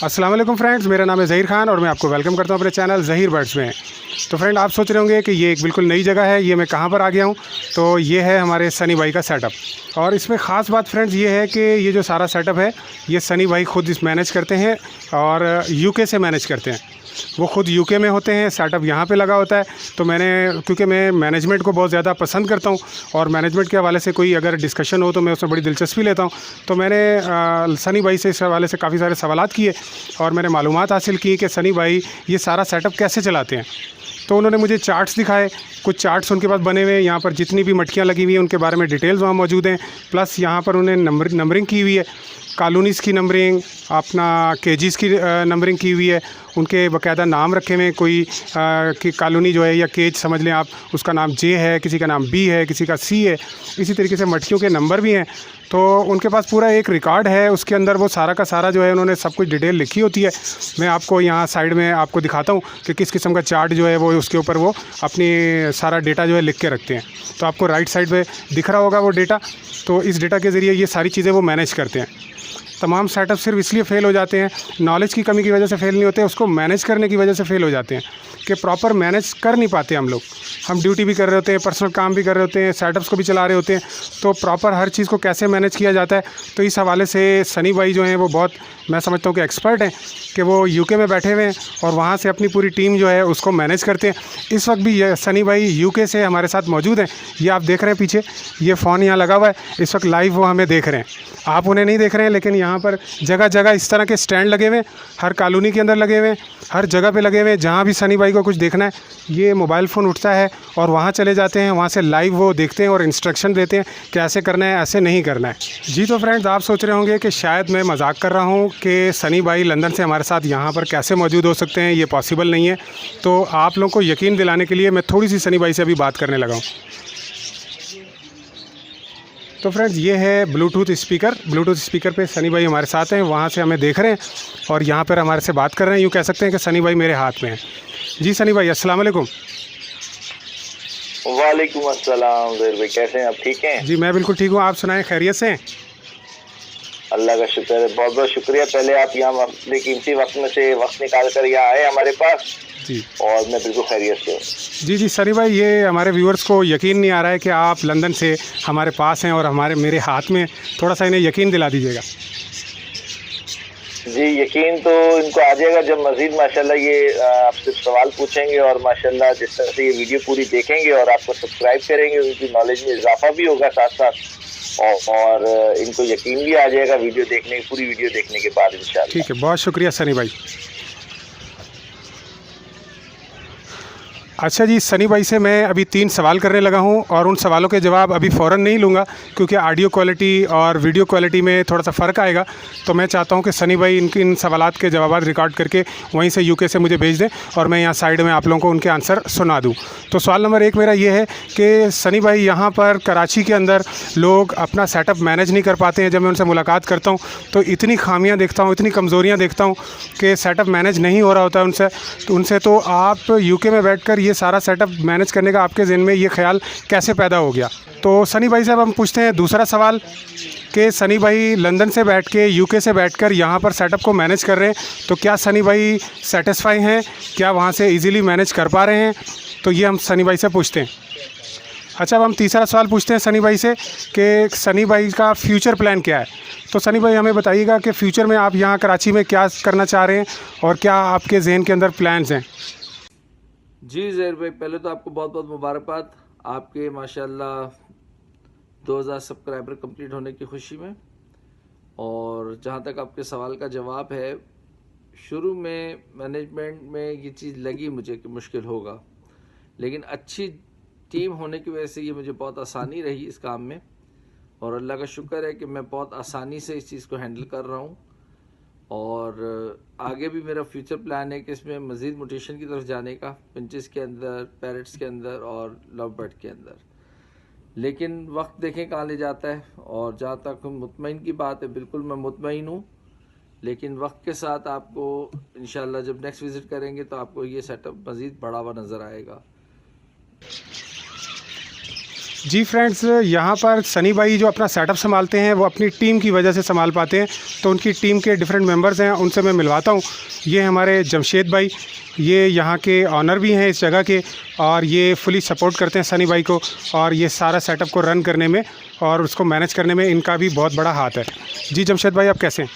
अस्सलाम वालेकुम फ्रेंड्स, मेरा नाम है ज़हीर खान और मैं आपको वेलकम करता हूं अपने चैनल ज़हीर बर्ड्स में। तो फ्रेंड, आप सोच रहे होंगे कि ये एक बिल्कुल नई जगह है, ये मैं कहां पर आ गया हूं। तो ये है हमारे सनी भाई का सेटअप और इसमें ख़ास बात फ्रेंड्स ये है कि ये जो सारा सेटअप है ये सनी भाई ख़ुद इस मैनेज करते हैं और यूके से मैनेज करते हैं। वो ख़ुद यूके में होते हैं, सेटअप यहाँ पे लगा होता है। तो क्योंकि मैं मैनेजमेंट को बहुत ज़्यादा पसंद करता हूँ और मैनेजमेंट के हवाले से कोई अगर डिस्कशन हो तो मैं उसमें बड़ी दिलचस्पी लेता हूँ। तो मैंने सनी भाई से इस हवाले से काफ़ी सारे सवालात किए और मैंने मालूमात हासिल की कि सनी भाई ये सारा सेटअप कैसे चलाते हैं। तो उन्होंने मुझे चार्ट्स दिखाए, कुछ चार्ट्स उनके पास बने हुए हैं। यहाँ पर जितनी भी मटकियाँ लगी हुई हैं उनके बारे में डिटेल्स वहाँ मौजूद हैं। प्लस यहाँ पर उन्हें नंबरिंग की हुई है, कॉलोनीज़ की नंबरिंग, अपना केजीज़ की नंबरिंग की हुई है। उनके बाकायदा नाम रखे हुए हैं, कोई कि कॉलोनी जो है या केज समझ लें आप, उसका नाम जे है, किसी का नाम बी है, किसी का सी है। इसी तरीके से मटकियों के नंबर भी हैं। तो उनके पास पूरा एक रिकॉर्ड है, उसके अंदर वो सारा का सारा जो है उन्होंने सब कुछ डिटेल लिखी होती है। मैं आपको यहाँ साइड में आपको दिखाता हूँ कि किस किस्म का चार्ट जो है वो उसके ऊपर वो अपनी सारा डेटा जो है लिख के रखते हैं। तो आपको राइट साइड पे दिख रहा होगा वो डेटा। तो इस डेटा के ज़रिए ये सारी चीज़ें वो मैनेज करते हैं। तमाम सेटअप सिर्फ इसलिए फ़ेल हो जाते हैं, नॉलेज की कमी की वजह से फ़ेल नहीं होते, उसको मैनेज करने की वजह से फ़ेल हो जाते हैं कि प्रॉपर मैनेज कर नहीं पाते हम लोग। हम ड्यूटी भी कर रहे होते हैं, पर्सनल काम भी कर रहे होते हैं, सेटअप्स को भी चला रहे होते हैं। तो प्रॉपर हर चीज़ को कैसे मैनेज किया जाता है, तो इस हवाले से सनी भाई जो हैं वो बहुत, मैं समझता हूँ कि एक्सपर्ट हैं कि वो यूके में बैठे हुए हैं और वहाँ से अपनी पूरी टीम जो है उसको मैनेज करते हैं। इस वक्त भी ये सनी भाई यूके से हमारे साथ मौजूद हैं। ये आप देख रहे हैं पीछे, ये फ़ोन यहाँ लगा हुआ है, इस वक्त लाइव वो हमें देख रहे हैं। आप उन्हें नहीं देख रहे हैं, लेकिन यहाँ पर जगह जगह इस तरह के स्टैंड लगे हुए हैं, हर कॉलोनी के अंदर लगे हुए हैं, हर जगह पे लगे हुए हैं। जहाँ भी सनी भाई को कुछ देखना है, ये मोबाइल फ़ोन उठता है और वहाँ चले जाते हैं, वहाँ से लाइव वो देखते हैं और इंस्ट्रक्शन देते हैं कि ऐसे करना है, ऐसे नहीं करना है। जी तो फ्रेंड्स, आप सोच रहे होंगे कि शायद मैं मजाक कर रहा हूँ कि सनी भाई लंदन से हमारे साथ यहाँ पर कैसे मौजूद हो सकते हैं, ये पॉसिबल नहीं है। तो आप लोगों को यकीन दिलाने के लिए मैं थोड़ी सी सनी भाई से अभी बात करने लगा हूँ। तो फ्रेंड्स, ये है ब्लूटूथ स्पीकर पे सनी भाई हमारे साथ हैं, वहाँ से हमें देख रहे हैं और यहाँ पर हमारे से बात कर रहे हैं। यूँ कह सकते हैं कि सनी भाई मेरे हाथ में हैं। जी सनी भाई, अस्सलाम वालेकुम। वालेकुम अस्सलाम। ज़हीर भाई कैसे हैं आप, ठीक हैं? जी मैं बिल्कुल ठीक हूँ, आप सुनाएं, खैरियत से हैं? अल्लाह का शुक्र है, बहुत बहुत शुक्रिया। पहले आप यहाँ अपने कीमती वक्त में से वक्त निकाल कर यहाँ आए हमारे पास जी, और मैं बिल्कुल खैरियत से हूँ। जी सनी भाई, ये हमारे व्यूअर्स को यकीन नहीं आ रहा है कि आप लंदन से हमारे पास हैं और मेरे हाथ में, थोड़ा सा इन्हें यकीन दिला दीजिएगा। जी, यकीन तो इनको आ जाएगा जब मज़ीद माशाल्लाह ये आपसे सवाल पूछेंगे और माशाल्लाह जिस तरह से ये वीडियो पूरी देखेंगे और आपको सब्सक्राइब करेंगे, उनकी नॉलेज में इजाफा भी होगा साथ साथ और इनको यकीन भी आ जाएगा वीडियो देखने, पूरी वीडियो देखने के बाद इंशाल्लाह। ठीक है, बहुत शुक्रिया सनी भाई। अच्छा जी, सनी भाई से मैं अभी 3 सवाल करने लगा हूं और उन सवालों के जवाब अभी फ़ौरन नहीं लूँगा क्योंकि ऑडियो क्वालिटी और वीडियो क्वालिटी में थोड़ा सा फ़र्क आएगा। तो मैं चाहता हूं कि सनी भाई इन सवालात के जवाब रिकॉर्ड करके वहीं से यूके से मुझे भेज दें और मैं यहाँ साइड में आप लोगों को उनके आंसर सुना दूँ। तो सवाल नंबर 1 मेरा ये है कि सनी भाई, यहाँ पर कराची के अंदर लोग अपना सेटअप मैनेज नहीं कर पाते हैं। जब मैं उनसे मुलाकात करता हूँ तो इतनी खामियाँ देखता हूँ, इतनी कमज़ोरियाँ देखता हूँ कि सेटअप मैनेज नहीं हो रहा होता है उनसे। तो आप यूके में बैठकर ये सारा सेटअप मैनेज करने का आपके ज़हन में ये ख्याल कैसे पैदा हो गया? तो सनी भाई साहब, हम पूछते हैं दूसरा सवाल कि सनी भाई लंदन से बैठ के, यूके से बैठकर यहाँ पर सेटअप को मैनेज कर रहे हैं, तो क्या सनी भाई सेटिस्फाई हैं? क्या वहाँ से इजीली मैनेज कर पा रहे हैं? तो ये हम सनी भाई से पूछते हैं। अच्छा, अब हम तीसरा सवाल पूछते हैं सनी भाई से कि सनी भाई का फ्यूचर प्लान क्या है? तो सनी भाई हमें बताइएगा कि फ़्यूचर में आप यहाँ कराची में क्या करना चाह रहे हैं और क्या आपके जहन के अंदर प्लान्स हैं? जी ज़हीर भाई, पहले तो आपको बहुत बहुत मुबारकबाद आपके माशाल्लाह 2000 सब्सक्राइबर कंप्लीट होने की खुशी में। और जहाँ तक आपके सवाल का जवाब है, शुरू में मैनेजमेंट में ये चीज़ लगी मुझे कि मुश्किल होगा, लेकिन अच्छी टीम होने की वजह से ये मुझे बहुत आसानी रही इस काम में और अल्लाह का शुक्र है कि मैं बहुत आसानी से इस चीज़ को हैंडल कर रहा हूँ। और आगे भी मेरा फ्यूचर प्लान है कि इसमें मज़ीद म्यूटेशन की तरफ जाने का, पिंचेस के अंदर, पैरट्स के अंदर और लव बर्ड के अंदर। लेकिन वक्त देखें कहाँ ले जाता है। और जहाँ तक मुतमईन की बात है, बिल्कुल मैं मुतमईन हूँ, लेकिन वक्त के साथ आपको इंशाल्लाह जब नेक्स्ट विज़िट करेंगे तो आपको ये सेटअप मज़ीद बढ़ा हुआ नज़र आएगा। जी फ्रेंड्स, यहाँ पर सनी भाई जो अपना सेटअप संभालते हैं वो अपनी टीम की वजह से संभाल पाते हैं। तो उनकी टीम के डिफरेंट मेंबर्स हैं, उनसे मैं मिलवाता हूँ। ये हमारे जमशेद भाई, ये यहाँ के ऑनर भी हैं इस जगह के, और ये फुली सपोर्ट करते हैं सनी भाई को, और ये सारा सेटअप को रन करने में और उसको मैनेज करने में इनका भी बहुत बड़ा हाथ है। जी जमशेद भाई, आप कैसे हैं?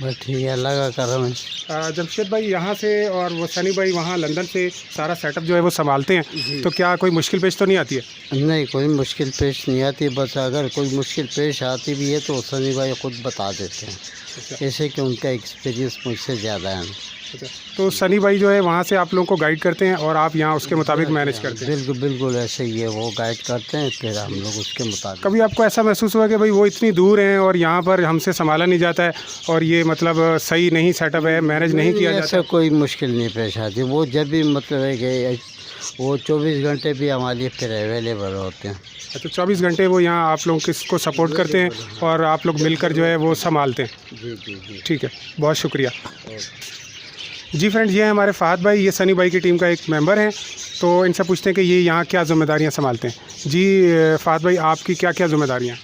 बस ठीक है, अल्लाह का करम है। जमशेद भाई यहाँ से और वो सनी भाई वहाँ लंदन से सारा सेटअप जो है वो संभालते हैं, तो क्या कोई मुश्किल पेश तो नहीं आती है? नहीं, कोई मुश्किल पेश नहीं आती, बस अगर कोई मुश्किल पेश आती भी है तो सनी भाई खुद बता देते हैं, ऐसे कि उनका एक्सपीरियंस मुझसे ज़्यादा है। तो सनी भाई जो है वहाँ से आप लोगों को गाइड करते हैं और आप यहाँ उसके मुताबिक मैनेज करते हैं? बिल्कुल बिल्कुल ऐसे ही है, वो गाइड करते हैं, फिर हम लोग उसके मुताबिक। कभी आपको ऐसा महसूस हुआ कि भाई वो इतनी दूर हैं और यहाँ पर हमसे संभाला नहीं जाता है और ये मतलब सही नहीं सेटअप है, मैनेज नहीं किया जाता? ऐसा कोई मुश्किल नहीं पेश आती, वो जब भी मतलब है कि वो 24 घंटे भी हमारे लिए फिर अवेलेबल होते हैं। तो 24 घंटे वो यहाँ आप लोग किसको सपोर्ट करते हैं और आप लोग मिलकर जो है वो संभालते हैं? जी जी जी, ठीक है, बहुत शुक्रिया। जी फ्रेंड्स, ये है हमारे फ़हद भाई, ये सनी भाई की टीम का एक मेंबर हैं। तो इनसे पूछते हैं कि ये यहाँ क्या ज़िम्मेदारियाँ संभालते हैं। जी फ़हद भाई, आपकी क्या क्या ज़िम्मेदारियाँ?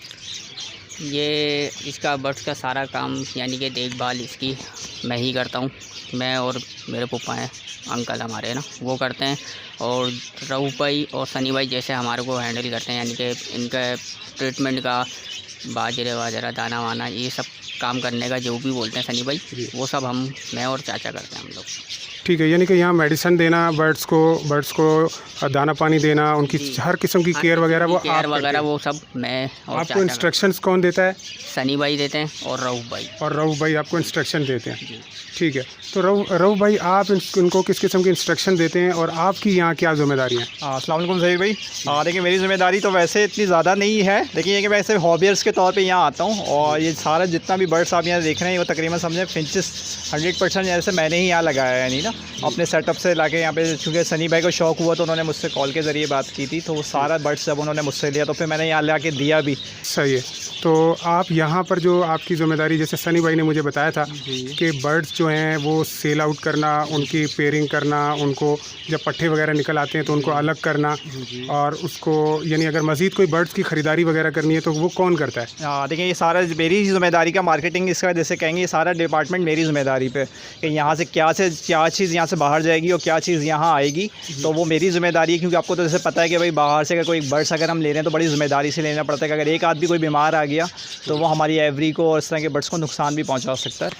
ये इसका बर्ड्स का सारा काम यानी कि देखभाल इसकी मैं ही करता हूँ। मैं और मेरे पप्पा हैं, अंकल हमारे ना, वो करते हैं। और रऊफ़ भाई और सनी भाई जैसे हमारे को हैंडल करते हैं, यानी कि इनका ट्रीटमेंट का बाजरे वाजरा दाना वाना ये सब काम करने का जो भी बोलते हैं सनी भाई, वो सब मैं और चाचा करते हैं हम लोग। ठीक है, यानी कि यहाँ मेडिसिन देना बर्ड्स को दाना पानी देना, उनकी हर किस्म की केयर वगैरह वो केयर वगैरह वो सब मैं और आपको चाचा इंस्ट्रक्शंस कौन देता है? सनी भाई देते हैं और रऊफ़ भाई। और रऊफ़ भाई आपको इंस्ट्रक्शन देते हैं? ठीक है, तो रऊफ़ भाई आप इनको किस किस्म की इंस्ट्रक्शन देते हैं और आपकी यहाँ क्या ज़िम्मेदारी है? अस्सलाम वालेकुम ज़हीर भाई। देखिए, मेरी ज़िम्मेदारी तो वैसे इतनी ज़्यादा नहीं है, लेकिन ये कि मैं ऐसे हॉबियर्स के तौर पे यहाँ आता हूँ। और ये सारा जितना भी बर्ड्स आप यहाँ देख रहे हैं वो तकरीबन समझें फिंचेस 100% जैसे मैंने ही यहाँ लगाया है, यानी ना अपने सेटअप से लाके यहाँ पे। चूँकि सनी भाई को शौक़ हुआ तो उन्होंने मुझसे कॉल के ज़रिए बात की थी, तो वो सारा बर्ड्स जब उन्होंने मुझसे लिया तो फिर मैंने यहाँ ला के दिया भी। सही है। तो आप यहाँ पर जो आपकी ज़िम्मेदारी, जैसे सनी भाई ने मुझे बताया था कि बर्ड्स जो हैं वो सेल आउट करना, उनकी पेयरिंग करना, उनको जब पट्ठे वगैरह निकल आते हैं तो उनको अलग करना, और उसको यानी अगर मज़ीद कोई बर्ड्स की ख़रीदारी वगैरह करनी है तो वो कौन करता है? देखिए, ये सारा मेरी ज़िम्मेदारी का मार्केटिंग इसका जैसे कहेंगे, ये सारा डिपार्टमेंट मेरी ज़िम्मेदारी पे कि यहाँ से क्या चीज़ यहाँ से बाहर जाएगी और क्या चीज़ यहाँ आएगी, तो वो मेरी ज़िम्मेदारी है। क्योंकि आपको तो जैसे पता है कि भाई बाहर से अगर कोई बर्ड्स अगर हम ले रहे हैं तो बड़ी ज़िम्मेदारी से लेना पड़ता है कि अगर एक आदमी कोई बीमार आ गया तो वो हमारी एवरी को और इस तरह के बर्ड्स को नुकसान भी पहुँचा सकता है।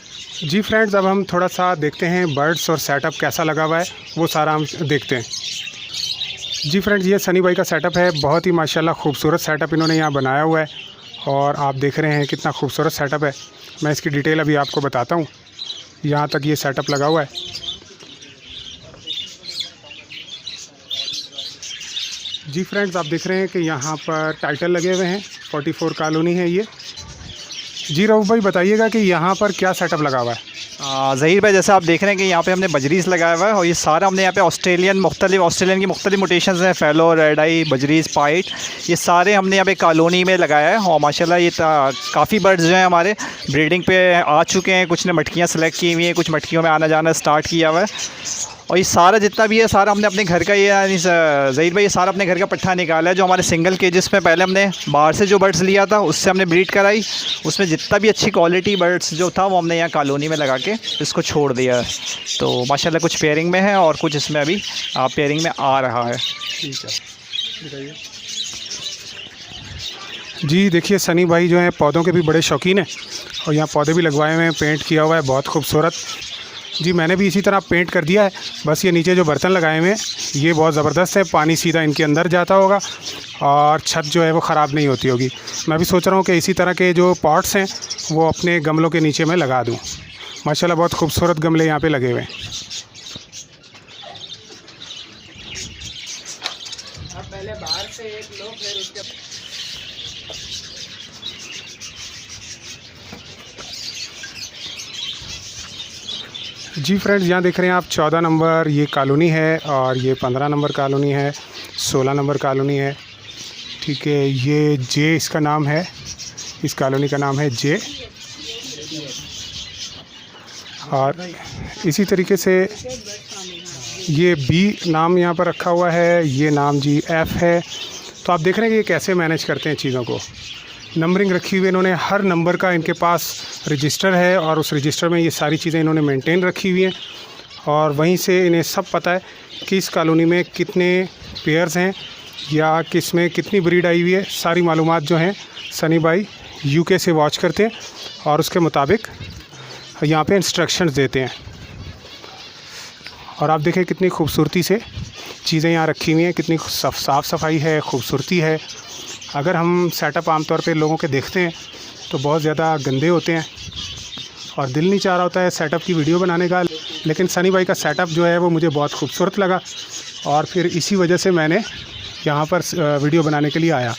जी फ्रेंड्स, अब हम थोड़ा सा देखते हैं बर्ड्स और सेटअप कैसा लगा हुआ है, वो सारा हम देखते हैं। जी फ्रेंड्स, ये सनी भाई का सेटअप है, बहुत ही माशाल्लाह खूबसूरत सेटअप इन्होंने यहाँ बनाया हुआ है, और आप देख रहे हैं कितना खूबसूरत सेटअप है। मैं इसकी डिटेल अभी आपको बताता हूँ। यहाँ तक ये सेटअप लगा हुआ है। जी फ्रेंड्स, आप देख रहे हैं कि यहाँ पर टाइटल लगे हुए हैं, 44 कॉलोनी है ये। जी रऊफ़ भाई, बताइएगा कि यहाँ पर क्या सेटअप लगा हुआ है? ज़हीर भाई, जैसे आप देख रहे हैं कि यहाँ पे हमने बजरीस लगाया हुआ है, और ये सारा हमने यहाँ पे ऑस्ट्रेलियन की मुख्तलिफ मुटेशंस हैं, फेलो, रेड आई, बजरीस, पाइट, ये सारे हमने यहाँ पे कॉलोनी में लगाया है। और माशाल्लाह ये काफ़ी बर्ड्स जो हैं हमारे ब्रीडिंग पे आ चुके हैं। कुछ ने मटकियाँ सेलेक्ट की हुई हैं, कुछ मटकियों में आना जाना स्टार्ट किया हुआ है। और ये सारा जितना भी है सारा हमने अपने घर का, ये यानी ज़हीर भाई, ये सारा अपने घर का पट्ठा निकाला है। जो हमारे सिंगल केजेस में पहले हमने बाहर से जो बर्ड्स लिया था उससे हमने ब्रीड कराई, उसमें जितना भी अच्छी क्वालिटी बर्ड्स जो था वो हमने यहाँ कॉलोनी में लगा के इसको छोड़ दिया है। तो माशाल्लाह कुछ पेयरिंग में है और कुछ इसमें अभी पेयरिंग में आ रहा है। ठीक है, बताइए। जी देखिए, सनी भाई जो हैं पौधों के भी बड़े शौकीन हैं, और यहाँ पौधे भी लगवाए हुए हैं, पेंट किया हुआ है बहुत खूबसूरत। जी मैंने भी इसी तरह पेंट कर दिया है, बस ये नीचे जो बर्तन लगाए हुए हैं ये बहुत ज़बरदस्त है, पानी सीधा इनके अंदर जाता होगा और छत जो है वो ख़राब नहीं होती होगी। मैं भी सोच रहा हूँ कि इसी तरह के जो पॉट्स हैं वो अपने गमलों के नीचे में लगा दूँ। माशाल्लाह बहुत खूबसूरत गमले यहाँ पे लगे हुए हैं। पहले बाहर से एक लो, फिर उसके जी फ्रेंड्स, यहाँ देख रहे हैं आप 14 नंबर ये कॉलोनी है, और ये 15 नंबर कॉलोनी है, 16 नंबर कॉलोनी है। ठीक है, ये जे इसका नाम है, इस कॉलोनी का नाम है जे। और इसी तरीके से ये बी नाम यहाँ पर रखा हुआ है, ये नाम जी एफ़ है, तो आप देख रहे हैं कि ये कैसे मैनेज करते हैं चीज़ों को। नंबरिंग रखी हुई है इन्होंने, हर नंबर का इनके पास रजिस्टर है और उस रजिस्टर में ये सारी चीज़ें इन्होंने मेंटेन रखी हुई हैं। और वहीं से इन्हें सब पता है कि इस कॉलोनी में कितने पेयर्स हैं या किस में कितनी ब्रीड आई हुई है। सारी मालूमात जो हैं सनी भाई यूके से वॉच करते हैं और उसके मुताबिक यहाँ पे इंस्ट्रक्शंस देते हैं। और आप देखें कितनी खूबसूरती से चीज़ें यहाँ रखी हुई हैं, कितनी साफ़ सफाई है, खूबसूरती है। अगर हम सेटअप आमतौर पे लोगों के देखते हैं तो बहुत ज़्यादा गंदे होते हैं और दिल नहीं चाह रहा होता है सेटअप की वीडियो बनाने का, लेकिन सनी भाई का सेटअप जो है वो मुझे बहुत खूबसूरत लगा और फिर इसी वजह से मैंने यहाँ पर वीडियो बनाने के लिए आया।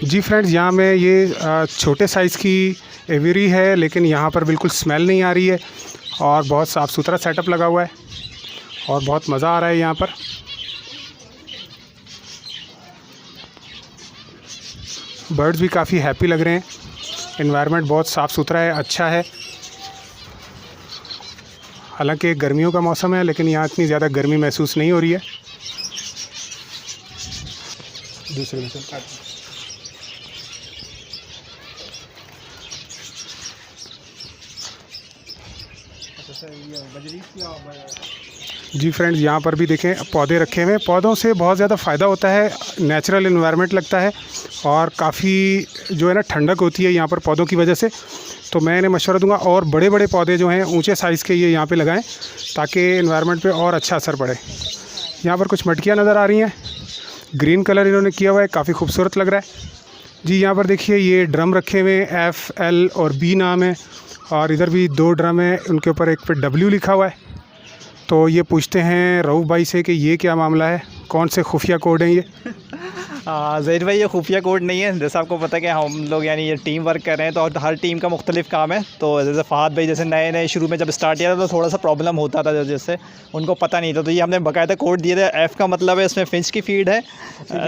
जी फ्रेंड्स, यहाँ में ये छोटे साइज़ की एवेरी है, लेकिन यहाँ पर बिल्कुल स्मेल नहीं आ रही है और बहुत साफ़ सुथरा सेटअप लगा हुआ है और बहुत मज़ा आ रहा है यहाँ पर। बर्ड्स भी काफ़ी हैप्पी लग रहे हैं, एनवायरनमेंट बहुत साफ़ सुथरा है, अच्छा है। हालांकि गर्मियों का मौसम है लेकिन यहाँ इतनी ज़्यादा गर्मी महसूस नहीं हो रही है। दूसरे में जी फ्रेंड्स, यहाँ पर भी देखें पौधे रखे हुए हैं। पौधों से बहुत ज़्यादा फ़ायदा होता है, नेचुरल एनवायरनमेंट लगता है और काफ़ी जो है ना ठंडक होती है यहाँ पर पौधों की वजह से। तो मैं इन्हें मशवरा दूंगा और बड़े बड़े पौधे जो हैं ऊंचे साइज़ के ये यहाँ पे लगाएं ताकि एनवायरनमेंट पे और अच्छा असर पड़े। यहाँ पर कुछ मटकियाँ नज़र आ रही हैं, ग्रीन कलर इन्होंने किया हुआ है, काफ़ी खूबसूरत लग रहा है। जी यहाँ पर देखिए ये ड्रम रखे हुए हैं, FL और B नाम है और इधर भी 2 ड्रम है, उनके ऊपर एक पे W लिखा हुआ है। तो ये पूछते हैं रऊफ़ भाई से कि ये क्या मामला है, कौन से खुफिया कोड हैं ये? ज़हीर भाई, ये खुफिया कोड नहीं है। जैसे आपको पता है कि हम लोग यानी ये टीम वर्क कर रहे हैं तो हर टीम का मुख्तलिफ काम है। तो जैसे फ़हाद भाई जैसे नए शुरू में जब स्टार्ट किया था तो थोड़ा सा प्रॉब्लम होता था, जैसे उनको पता नहीं था, तो ये हमने बाकायदा कोड दिए थे। F का मतलब है इसमें फिंच की फीड है।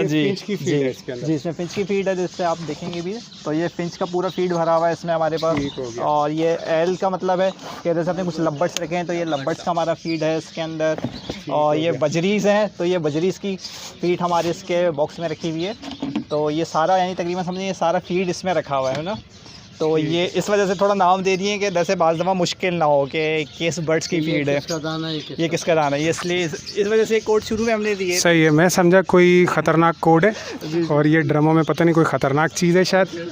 जी इसमें फिंच की फीड है, जिससे आप देखेंगे भी तो ये फिंच का पूरा फीड भरा हुआ है इसमें हमारे पास। और ये L का मतलब है कि जैसे आपने कुछ लब्बर्ड्स रखे हैं तो ये लब्बर्ड्स का हमारा फीड है इसके अंदर। और ये बजरीज़ हैं तो ये बजरीज़ की फीड हमारे इसके बॉक्स में रखी हुई है। तो ये सारा यानी तकरीबन समझिए ये सारा फीड इसमें रखा हुआ है ना। तो ये इस वजह से थोड़ा नाम दे दिए कि जैसे बाज़ दफ़ा मुश्किल ना हो कि किस बर्ड्स की फीड है, ये किसका दाना है, ये इसलिए इस वजह से कोड शुरू में हमने दिए। सही है, मैं समझा कोई ख़तरनाक कोड है और ये ड्रमों में पता नहीं कोई ख़तरनाक चीज़ है शायद।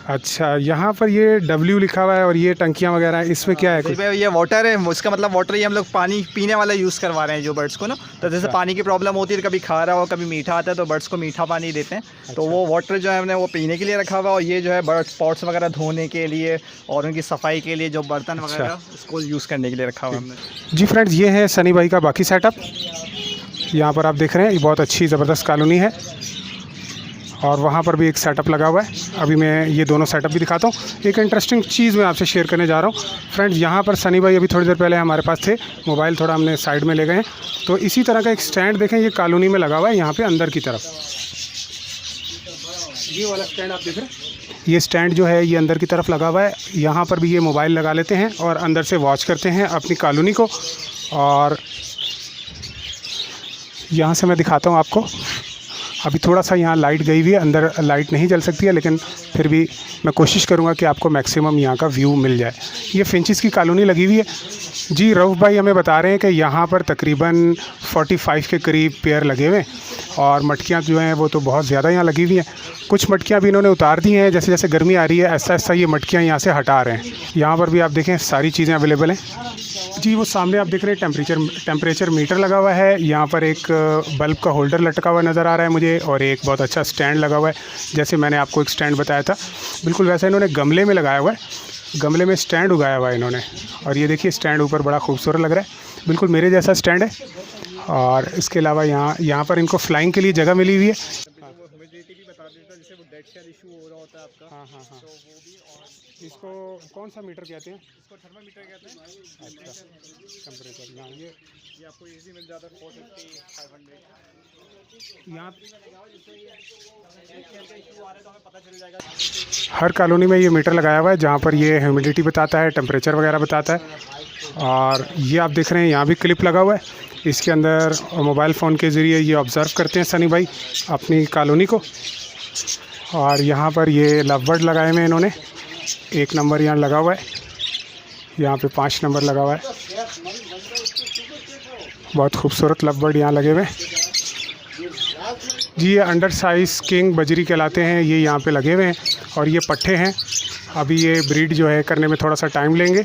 अच्छा, यहाँ पर ये W लिखा हुआ है और ये टंकियाँ वगैरह हैं, इसमें क्या है? ये वाटर है, उसका मतलब वाटर ही हम लोग पानी पीने वाला यूज़ करवा रहे हैं जो बर्ड्स को ना। तो जैसे पानी की प्रॉब्लम होती है, कभी खारा हो कभी मीठा आता है, तो बर्ड्स को मीठा पानी देते हैं। तो वो वाटर जो है हमने वो पीने के लिए रखा हुआ, और ये जो है बर्ड्स पॉट्स वगैरह धोने के लिए और उनकी सफाई के लिए जो बर्तन वगैरह उसको यूज़ करने के लिए रखा हुआ हमने। जी फ्रेंड्स, ये है सनी भाई का बाकी सेटअप। यहाँ पर आप देख रहे हैं ये बहुत अच्छी ज़बरदस्त कॉलोनी है और वहाँ पर भी एक सेटअप लगा हुआ है। अभी मैं ये दोनों सेटअप भी दिखाता हूँ। एक इंटरेस्टिंग चीज़ मैं आपसे शेयर करने जा रहा हूँ फ्रेंड्स। यहाँ पर सनी भाई अभी थोड़ी देर पहले हमारे पास थे, मोबाइल थोड़ा हमने साइड में ले गए हैं। तो इसी तरह का एक स्टैंड देखें, ये कॉलोनी में लगा हुआ है यहाँ पे अंदर की तरफ। ये वाला स्टैंड आप देख रहे हैं, ये स्टैंड जो है ये अंदर की तरफ लगा हुआ है। यहाँ पर भी ये मोबाइल लगा लेते हैं और अंदर से वॉच करते हैं अपनी कॉलोनी को। और यहाँ से मैं दिखाता हूँ आपको, अभी थोड़ा सा यहाँ लाइट गई हुई है, अंदर लाइट नहीं जल सकती है, लेकिन फिर भी मैं कोशिश करूँगा कि आपको मैक्सिमम यहाँ का व्यू मिल जाए। ये फिंचिस की कॉलोनी लगी हुई है। जी रऊफ़ भाई हमें बता रहे हैं कि यहाँ पर तकरीबन 45 के करीब पेयर लगे हुए हैं और मटकियाँ जो हैं वो तो बहुत ज़्यादा यहाँ लगी हुई हैं। कुछ मटकियाँ भी इन्होंने उतार दी हैं, जैसे जैसे गर्मी आ रही है ऐसा ऐसा ये मटकियाँ यहाँ से हटा रहे हैं। यहाँ पर भी आप देखें सारी चीज़ें अवेलेबल हैं। जी वो सामने आप देख रहे हैं टेम्परेचर मीटर लगा हुआ है। यहाँ पर एक बल्ब का होल्डर लटका हुआ नज़र आ रहा है मुझे, और एक बहुत अच्छा स्टैंड लगा हुआ है। जैसे मैंने आपको एक स्टैंड बताया था बिल्कुल वैसा इन्होंने गमले में लगाया हुआ है, गमले में स्टैंड उगाया हुआ है इन्होंने। और ये देखिए स्टैंड ऊपर बड़ा खूबसूरत लग रहा है, बिल्कुल मेरे जैसा स्टैंड है। और इसके अलावा यहाँ पर इनको फ्लाइंग के लिए जगह मिली हुई है। है आपका। हाँ हाँ हाँ। तो वो भी, और इसको कौन सा मीटर कहते हैं? इसको थर्मामीटर कहते हैं। अच्छा, टेम्परेचर। यहाँ ये आपको इजी मिल जाता है 450 500। यहाँ इशू आ रहा है तो हमें पता चल जाएगा। हर कॉलोनी में ये मीटर लगाया हुआ है जहाँ पर ये ह्यूमिडिटी बताता है, टेम्परेचर वगैरह बताता है। और ये आप देख रहे हैं यहाँ भी क्लिप लगा हुआ है, इसके अंदर मोबाइल फ़ोन के ज़रिए ये ऑब्ज़र्व करते हैं सनी भाई अपनी कॉलोनी को। और यहाँ पर ये लव बर्ड लगाए हुए हैं इन्होंने, 1 नंबर यहाँ लगा हुआ है, यहाँ पे 5 नंबर लगा हुआ है। बहुत खूबसूरत लव बर्ड यहाँ लगे हुए हैं जी। ये अंडर साइज़ किंग बजरी कहलाते हैं, ये यहाँ पे लगे हुए हैं। और ये पट्ठे हैं, अभी ये ब्रीड जो है करने में थोड़ा सा टाइम लेंगे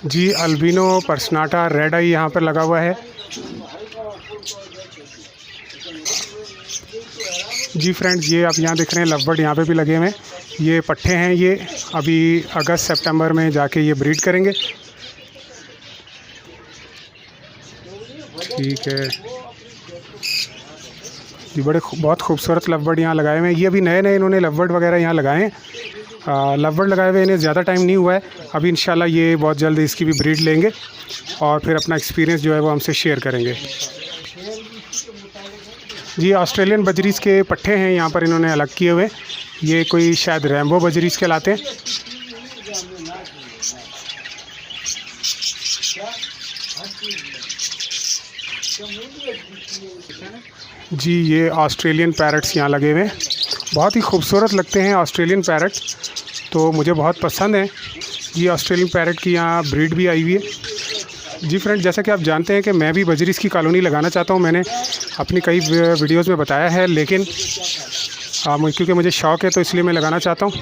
जी। अल्बिनो पर्सनाटा रेड आई यहाँ पर लगा हुआ है जी। फ्रेंड्स, ये आप यहाँ देख रहे हैं लव बर्ड यहाँ पे भी लगे हुए हैं। ये पट्ठे हैं, ये अभी अगस्त सितंबर में जाके ये ब्रीड करेंगे। ठीक है जी। बहुत खूबसूरत लव बर्ड यहाँ लगाए हुए हैं। ये अभी नए नए इन्होंने लव बर्ड वगैरह यहाँ लगाए हैं। लव बर्ड लगाए हुए इन्हें ज़्यादा टाइम नहीं हुआ है, अभी इंशाल्लाह ये बहुत जल्द इसकी भी ब्रीड लेंगे और फिर अपना एक्सपीरियंस जो है वो हमसे शेयर करेंगे जी। ऑस्ट्रेलियन बजरीस के पट्ठे हैं यहाँ पर इन्होंने अलग किए हुए। ये कोई शायद रैम्बो बजरीस कहलाते हैं जी। ये ऑस्ट्रेलियन पैरट्स यहाँ लगे हुए हैं, बहुत ही खूबसूरत लगते हैं ऑस्ट्रेलियन पैरट, तो मुझे बहुत पसंद है जी। ऑस्ट्रेलियन पैरट की यहाँ ब्रीड भी आई हुई है जी। फ्रेंड, जैसा कि आप जानते हैं कि मैं भी बजरीस की कॉलोनी लगाना चाहता हूँ, मैंने अपनी कई वीडियोज़ में बताया है, लेकिन क्योंकि मुझे शौक़ है तो इसलिए मैं लगाना चाहता हूँ।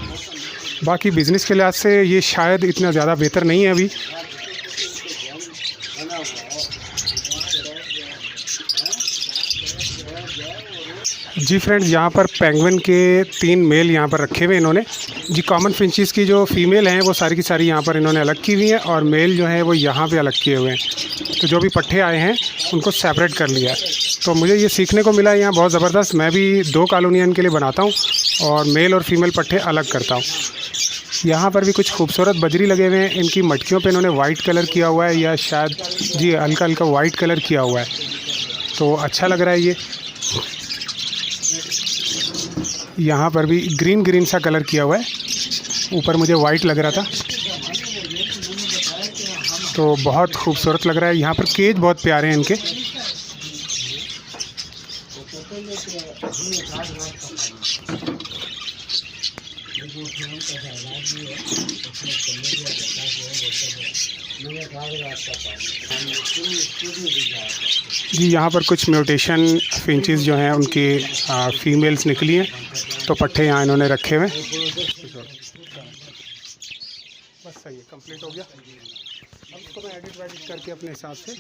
बाकी बिज़नेस के लिहाज से ये शायद इतना ज़्यादा बेहतर नहीं है अभी। जी फ्रेंड्स, यहाँ पर पेंगुइन के 3 मेल यहाँ पर रखे हुए इन्होंने जी। कॉमन फिंचेस की जो फीमेल हैं वो सारी की सारी यहाँ पर इन्होंने अलग की हुई हैं और मेल जो है वो यहाँ पे अलग किए हुए हैं। तो जो भी पट्ठे आए हैं उनको सेपरेट कर लिया है। तो मुझे ये सीखने को मिला है यहाँ बहुत ज़बरदस्त। मैं भी 2 कॉलोनियन के लिए बनाता हूँ और मेल और फीमेल पट्ठे अलग करता हूँ। यहाँ पर भी कुछ खूबसूरत बजरी लगे हुए हैं, इनकी मटकियों पर इन्होंने वाइट कलर किया हुआ है, या शायद जी हल्का हल्का वाइट कलर किया हुआ है, तो अच्छा लग रहा है ये। यहाँ पर भी ग्रीन ग्रीन सा कलर किया हुआ है, ऊपर मुझे वाइट लग रहा था, तो बहुत खूबसूरत लग रहा है। यहाँ पर केज बहुत प्यारे हैं इनके। जी यहाँ पर कुछ म्यूटेशन फिंचेस जो हैं उनकी फीमेल्स निकली हैं, तो पट्ठे यहाँ इन्होंने रखे हुए। बस सही है, कंप्लीट हो गया। अब इसको मैं एडिट वेडिट करके अपने हिसाब से